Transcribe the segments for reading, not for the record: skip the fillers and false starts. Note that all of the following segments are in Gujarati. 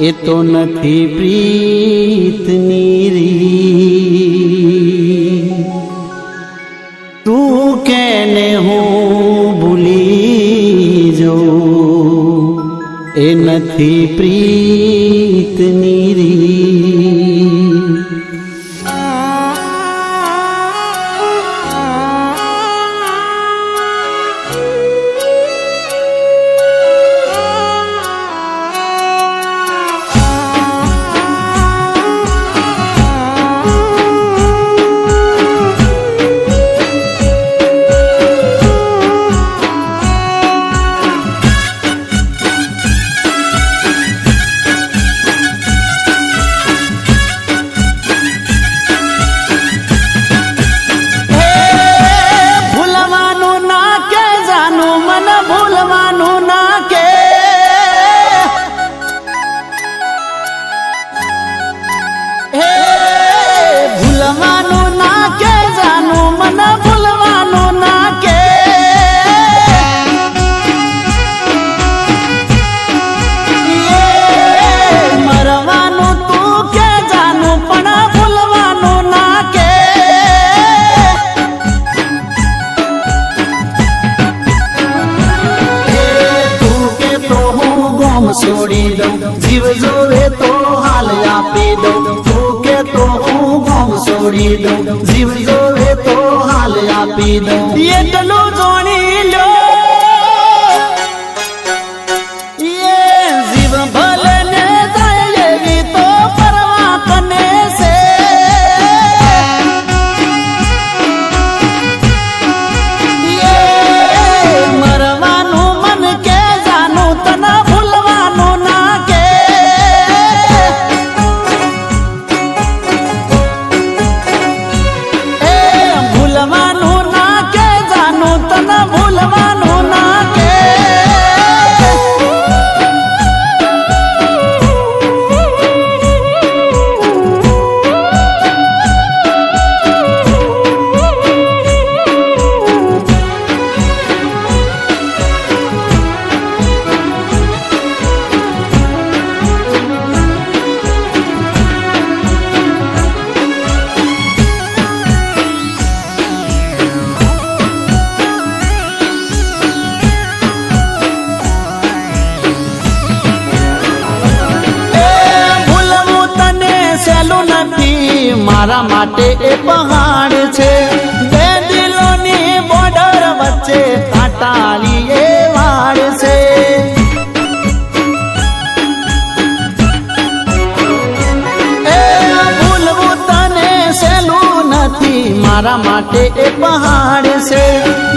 એ તો નથી પ્રીતની રીત તું કેને હું ભૂલી જાઉં એ નથી પ્રીતની રીત છોડી દઉં જીવ જોવે તો હાલ આપી દઉં તું કે તો હું ગમ છોડી દઉં જીવ જોવે તો હાલ આપી દઉં એટલું જોણી લો જીવ ભલે ને જાય એવી તો પરવા કને છે મરવાનું મન કે જાનું તને મારા માટે એ પહાડ છે બે દિલોની બોર્ડર વચ્ચે કાંટાળી એ વાડ છે એ ભૂલવું તને સહેલું નથી મારા માટે એ પહાડ છે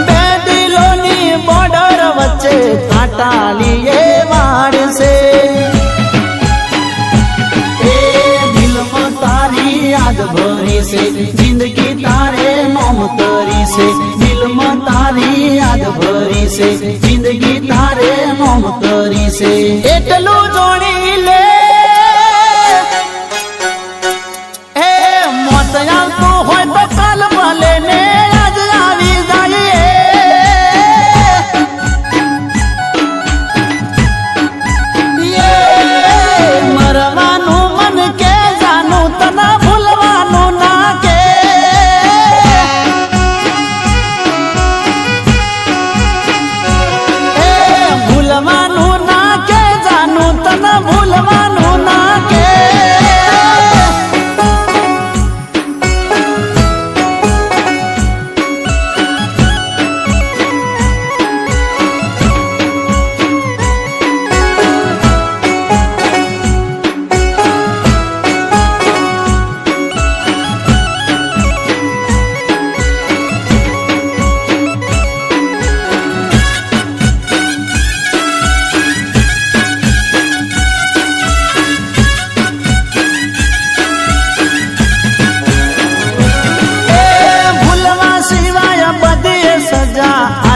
બે દિલોની બોર્ડર વચ્ચે કાંટાળી એ વાડ છે યાદ ભરી છે જિંદગી તારે નોમ કરી છે દિલમાં તારી યાદ ભરી છે જિંદગી તારે નોમ કરી છે એટલું જોડી લે એ મોત આવતું હોય તો કાલ ભલે ને આજ આવી જાય મરવાનું મન કે જાનું તને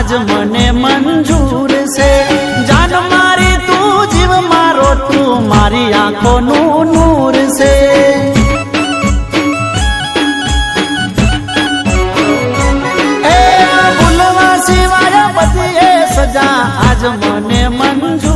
આજ મને મંજૂર છે જાન મારી તું જીવ મારો તું મારી આંખોનું નૂર છે એ ભૂલવા સિવાય બધી સજા આજ મને મંજૂર